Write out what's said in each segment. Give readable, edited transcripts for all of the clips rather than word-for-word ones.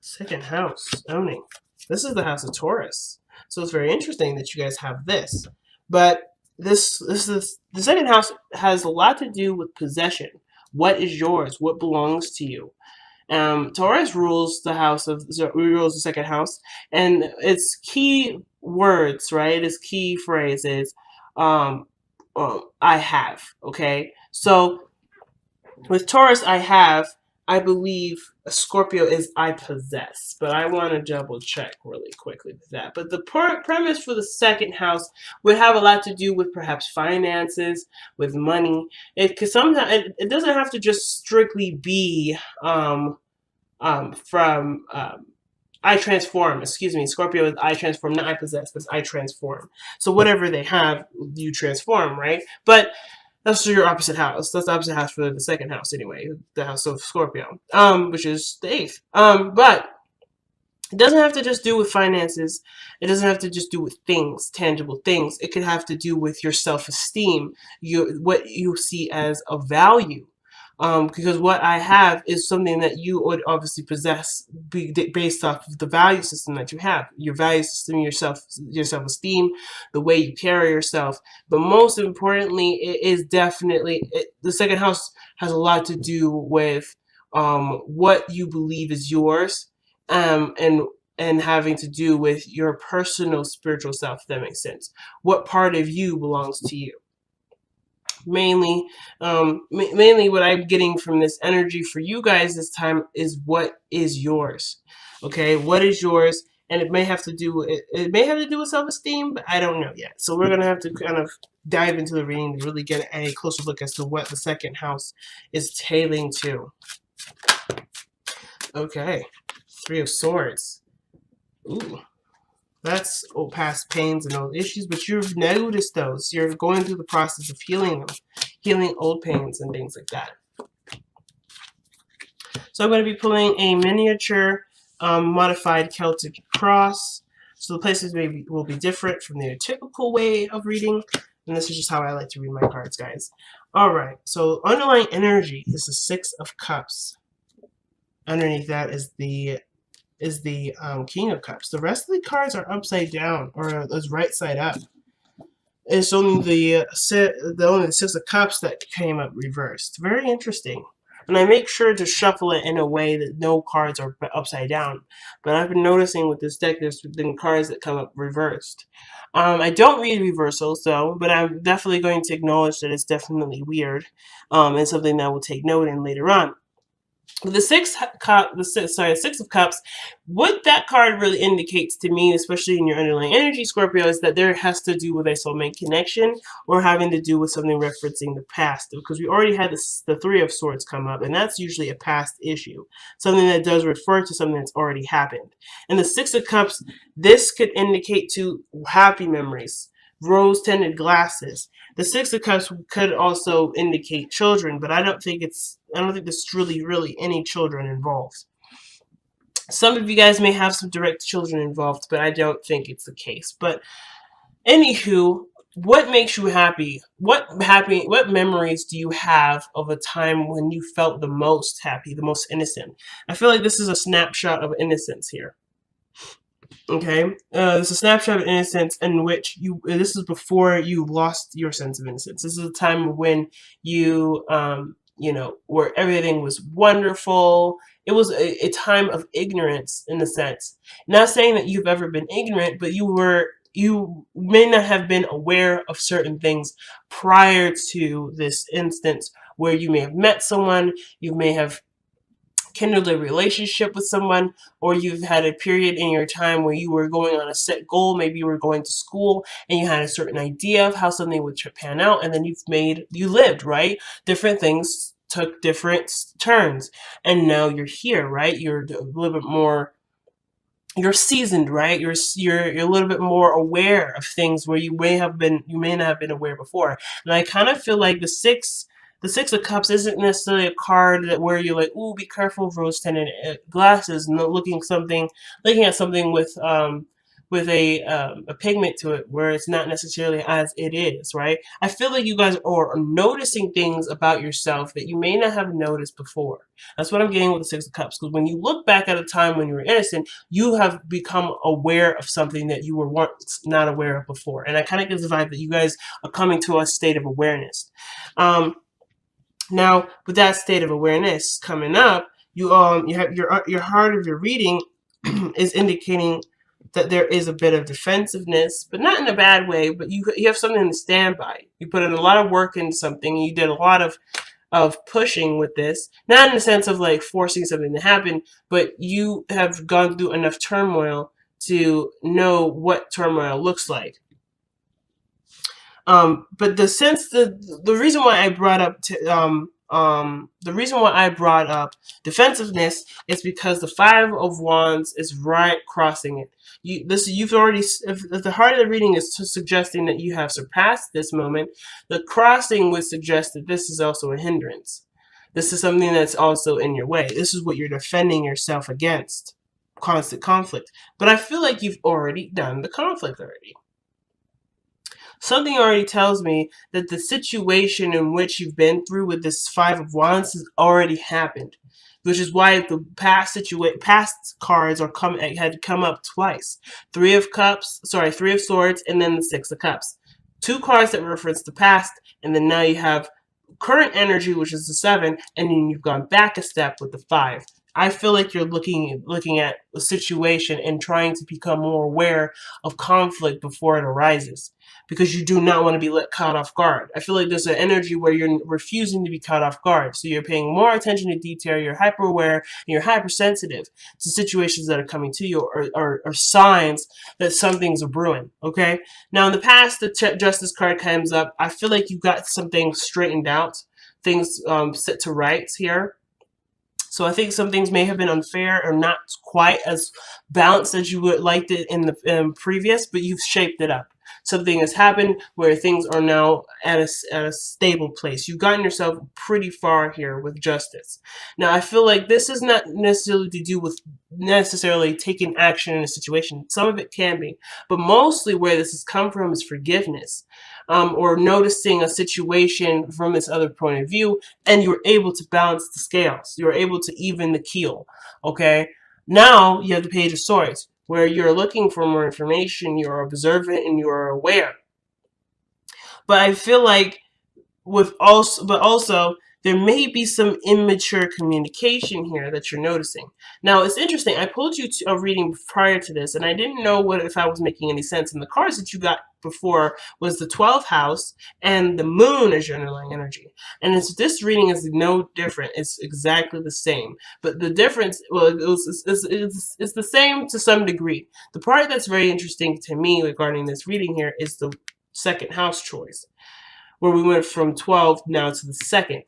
Second house, owning. This is the house of Taurus. So it's very interesting that you guys have this. But this is the second house has a lot to do with possession. What is yours? What belongs to you? Taurus rules the house of rules the second house, and its key words, right? Its key phrase is, "I have." Okay, so with Taurus, I have. I believe Scorpio is I possess, but I want to double check really quickly with that. But the premise for the second house would have a lot to do with perhaps finances, with money. It could sometimes it doesn't have to just strictly be from I transform. Excuse me, Scorpio is I transform, not I possess, but it's I transform. So whatever they have, you transform, right? But that's your opposite house. That's the opposite house for the second house, anyway. The house of Scorpio, which is the eighth. But it doesn't have to just do with finances. It doesn't have to just do with things, tangible things. It could have to do with your self-esteem, what you see as a value. Because what I have is something that you would obviously possess based off of the value system that you have, your value system, your self-esteem, the way you carry yourself. But most importantly, it is definitely the second house has a lot to do with what you believe is yours, and having to do with your personal spiritual self. If that makes sense. What part of you belongs to you? Mainly, mainly what I'm getting from this energy for you guys this time is what is yours. Okay, what is yours? And it may have to do with it may have to do with self-esteem, but I don't know yet. So we're gonna have to kind of dive into the reading to really get a closer look as to what the second house is tailing to. Okay, Three of Swords. Ooh. That's past pains and old issues, but you've noticed those. You're going through the process of healing them, healing old pains and things like that. So I'm going to be pulling a miniature modified Celtic cross. So the places will be different from their typical way of reading. And this is just how I like to read my cards, guys. Alright, so underlying energy is the Six of Cups. Underneath that is the King of Cups. The rest of the cards are upside down, or is right side up. It's only the Six of Cups that came up reversed. Very interesting. And I make sure to shuffle it in a way that no cards are upside down. But I've been noticing with this deck, there's been cards that come up reversed. I don't read reversals though, but I'm definitely going to acknowledge that it's definitely weird, and something that I will take note in later on. The Six of Cups, what that card really indicates to me, especially in your underlying energy, Scorpio, is that there has to do with a soulmate connection or having to do with something referencing the past. Because we already had the Three of Swords come up, and that's usually a past issue, something that does refer to something that's already happened. And the Six of Cups, this could indicate to happy memories, rose-tinted glasses. The Six of Cups could also indicate children, but I don't think there's really any children involved. Some of you guys may have some direct children involved, but I don't think it's the case. But anywho, what makes you happy? What memories do you have of a time when you felt the most happy, the most innocent? I feel like this is a snapshot of innocence here. Okay, it's a snapshot of innocence in which this is before you lost your sense of innocence. This is a time when you, where everything was wonderful. It was a time of ignorance in a sense. Not saying that you've ever been ignorant, but you may not have been aware of certain things prior to this instance where you may have met someone, you may have kindled a relationship with someone, or you've had a period in your time where you were going on a set goal. Maybe you were going to school and you had a certain idea of how something would pan out, and then you lived, right? Different things took different turns, and now you're here, right? You're a little bit more, you're seasoned, right? You're a little bit more aware of things where you may not have been aware before. And I kind of feel like the Six of Cups isn't necessarily a card where you're like, ooh, be careful of rose-tinted glasses, and looking at something a pigment to it where it's not necessarily as it is, right? I feel like you guys are noticing things about yourself that you may not have noticed before. That's what I'm getting with the Six of Cups. Because when you look back at a time when you were innocent, you have become aware of something that you were once not aware of before. And I kind of get the vibe that you guys are coming to a state of awareness. Now, with that state of awareness coming up, you have your heart of your reading is indicating that there is a bit of defensiveness, but not in a bad way. But you have something to stand by. You put in a lot of work into something. You did a lot of pushing with this, not in the sense of like forcing something to happen, but you have gone through enough turmoil to know what turmoil looks like. But the reason why I brought up the reason why I brought up defensiveness is because the Five of Wands is right crossing it. You've already, if the heart of the reading is suggesting that you have surpassed this moment, the crossing would suggest that this is also a hindrance. This is something that's also in your way. This is what you're defending yourself against, constant conflict. But I feel like you've already done the conflict already. Something already tells me that the situation in which you've been through with this Five of Wands has already happened, which is why the past cards had come up twice. Three of Swords, and then the Six of Cups. Two cards that reference the past, and then now you have current energy, which is the Seven, and then you've gone back a step with the Five. I feel like you're looking at a situation and trying to become more aware of conflict before it arises, because you do not want to be caught off guard. I feel like there's an energy where you're refusing to be caught off guard. So you're paying more attention to detail, you're hyper aware, and you're hypersensitive to situations that are coming to you, or signs that something's brewing, okay? Now in the past, the Justice card comes up. I feel like you got some things straightened out, things set to rights here. So I think some things may have been unfair or not quite as balanced as you would liked it in the previous, but you've shaped it up. Something has happened where things are now at a stable place. You've gotten yourself pretty far here with justice. Now, I feel like this is not necessarily to do with necessarily taking action in a situation. Some of it can be, but mostly where this has come from is forgiveness. Or noticing a situation from this other point of view, and you're able to balance the scales. You're able to even the keel, okay? Now you have the Page of Swords, where you're looking for more information, you're observant, and you're aware. But I feel like also there may be some immature communication here that you're noticing. Now, it's interesting. I pulled you to a reading prior to this, and I didn't know if I was making any sense. And the cards that you got before was the 12th house and the moon as your underlying energy. And this reading is no different. It's exactly the same. But the difference, well, it's the same to some degree. The part that's very interesting to me regarding this reading here is the second house choice, where we went from 12 now to the second.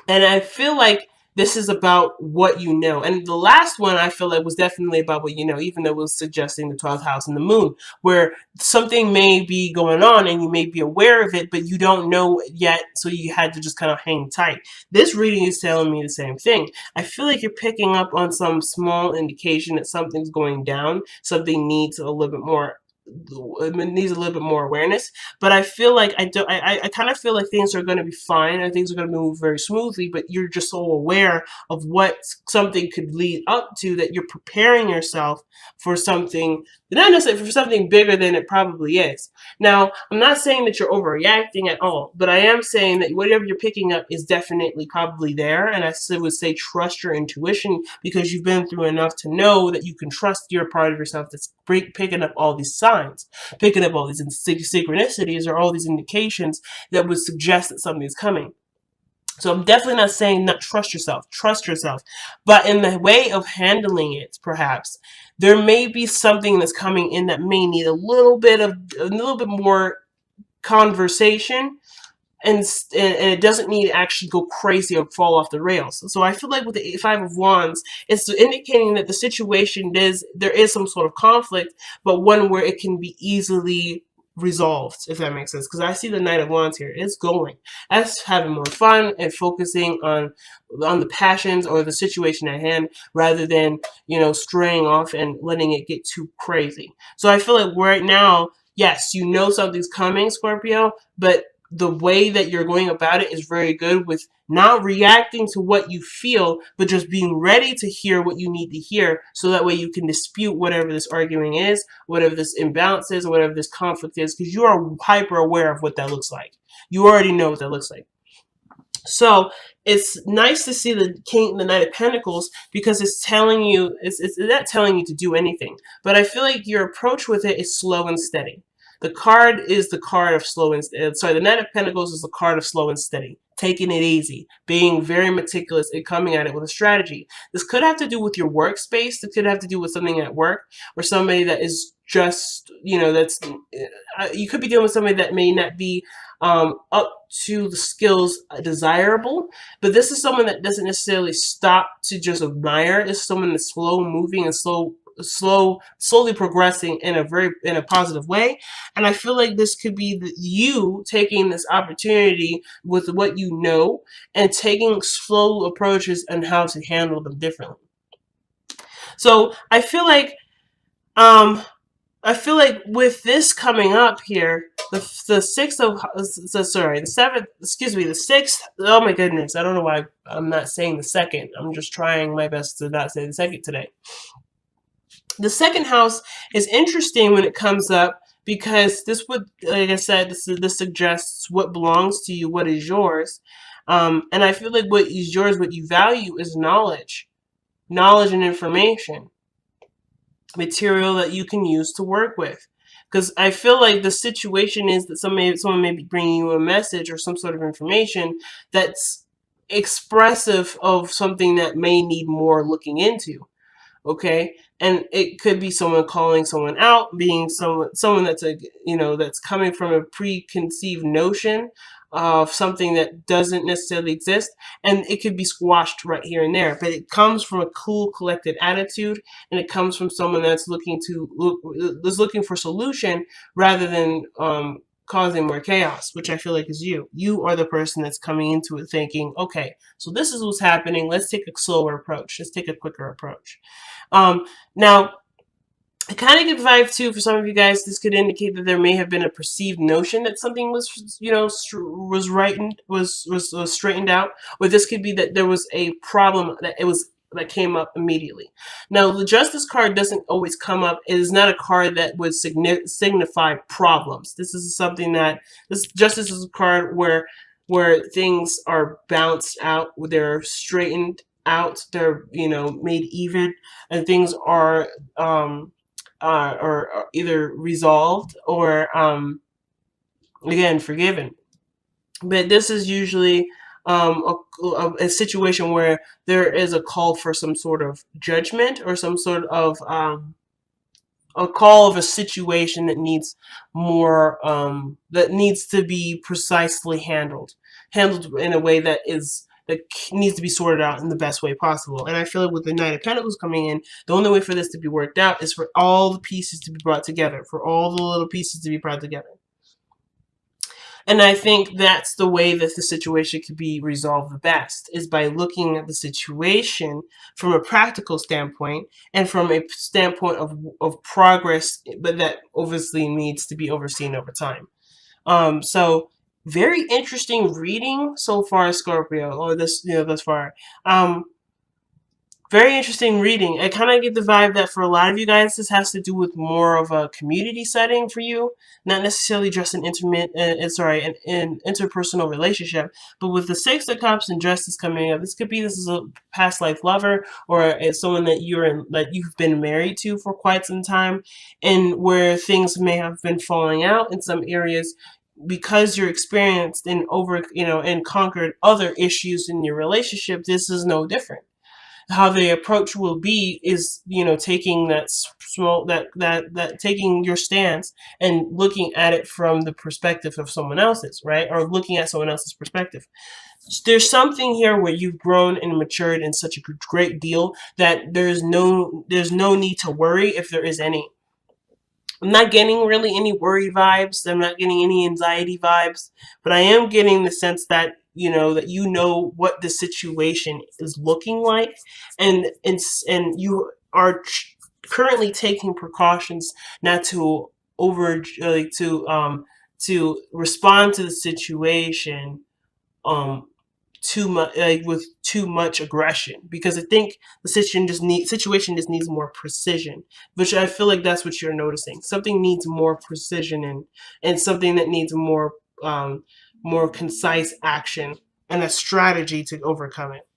And I feel like this is about what you know. And the last one I feel like was definitely about what you know, even though it was suggesting the 12th house and the moon, where something may be going on and you may be aware of it, but you don't know yet, so you had to just kind of hang tight. This reading is telling me the same thing. I feel like you're picking up on some small indication that something's going down, something needs a little bit more awareness, but I feel like I kind of feel like things are going to be fine and things are going to move very smoothly, but you're just so aware of what something could lead up to that you're preparing yourself for something, not necessarily for something bigger than it probably is. Now, I'm not saying that you're overreacting at all, but I am saying that whatever you're picking up is definitely probably there, and I would say trust your intuition, because you've been through enough to know that you can trust your part of yourself that's picking up all these signs, picking up all these synchronicities or all these indications that would suggest that something's coming. So I'm definitely not saying not trust yourself, but in the way of handling it, perhaps there may be something that's coming in that may need a little bit more conversation, and it doesn't need to actually go crazy or fall off the rails. So I feel like with the Five of Wands, it's indicating that the situation there is some sort of conflict, but one where it can be easily resolved, if that makes sense. Because I see the Knight of Wands here. It's going. That's having more fun and focusing on the passions or the situation at hand rather than, straying off and letting it get too crazy. So I feel like right now, yes, something's coming, Scorpio, but the way that you're going about it is very good with not reacting to what you feel, but just being ready to hear what you need to hear so that way you can dispute whatever this arguing is, whatever this imbalance is, or whatever this conflict is, because you are hyper aware of what that looks like. You already know what that looks like. So it's nice to see the Knight of Pentacles because it's telling you, it's not telling you to do anything, but I feel like your approach with it is slow and steady. The card is the card of slow and sorry, the Knight of Pentacles is the card of slow and steady, taking it easy, being very meticulous, and coming at it with a strategy. This could have to do with your workspace. This could have to do with something at work or somebody that is just, that's, you could be dealing with somebody that may not be up to the skills desirable, but this is someone that doesn't necessarily stop to just admire. This is someone that's slow moving and slowly progressing in a positive way. And I feel like this could be you taking this opportunity with what you know and taking slow approaches on how to handle them differently. So I feel like with this coming up here, the sixth. Oh my goodness, I don't know why I'm not saying the second. I'm just trying my best to not say the second today. The second house is interesting when it comes up because this would, like I said, this suggests what belongs to you, what is yours. And I feel like what is yours, what you value is knowledge and information, material that you can use to work with. Because I feel like the situation is that someone may be bringing you a message or some sort of information that's expressive of something that may need more looking into. Okay, and it could be someone calling someone out, being someone that's that's coming from a preconceived notion of something that doesn't necessarily exist, and it could be squashed right here and there. But it comes from a cool, collected attitude, and it comes from someone that's looking for solution rather than causing more chaos, which I feel like is you. You are the person that's coming into it thinking, okay, so this is what's happening. Let's take a slower approach. Let's take a quicker approach. Now, I kind of get the vibe too for some of you guys. This could indicate that there may have been a perceived notion that something was, was straightened out, or this could be that there was a problem that came up immediately. Now, the Justice card doesn't always come up. It is not a card that would signify problems. This is something that Justice is a card where things are balanced out, they're straightened out, they're made even, and things are or either resolved or again forgiven. But this is usually a situation where there is a call for some sort of judgment or some sort of a call of a situation that needs more that needs to be precisely handled in a way that needs to be sorted out in the best way possible. And I feel like with the Knight of Pentacles coming in, the only way for this to be worked out is for all the pieces to be brought together, for all the little pieces to be brought together. And I think that's the way that the situation could be resolved the best, is by looking at the situation from a practical standpoint and from a standpoint of progress, but that obviously needs to be overseen over time. So very interesting reading so far, Scorpio, or thus far. Very interesting reading. I kind of get the vibe that for a lot of you guys, this has to do with more of a community setting for you, not necessarily just an interpersonal relationship. But with the Six of Cups and Justice coming up, this is a past life lover, or it's someone that you've been married to for quite some time, and where things may have been falling out in some areas because you're experienced and and conquered other issues in your relationship. This is no different. How the approach will be is, taking taking your stance and looking at it from the perspective of someone else's, right? Or looking at someone else's perspective. There's something here where you've grown and matured in such a great deal that there's no need to worry if there is any. I'm not getting really any worry vibes. I'm not getting any anxiety vibes, but I am getting the sense that you know what the situation is looking like, and you are currently taking precautions not to over like to respond to the situation um too much, like with too much aggression, because I think the situation just needs more precision, which I feel like that's what you're noticing. Something needs more precision, and something that needs more concise action and a strategy to overcome it.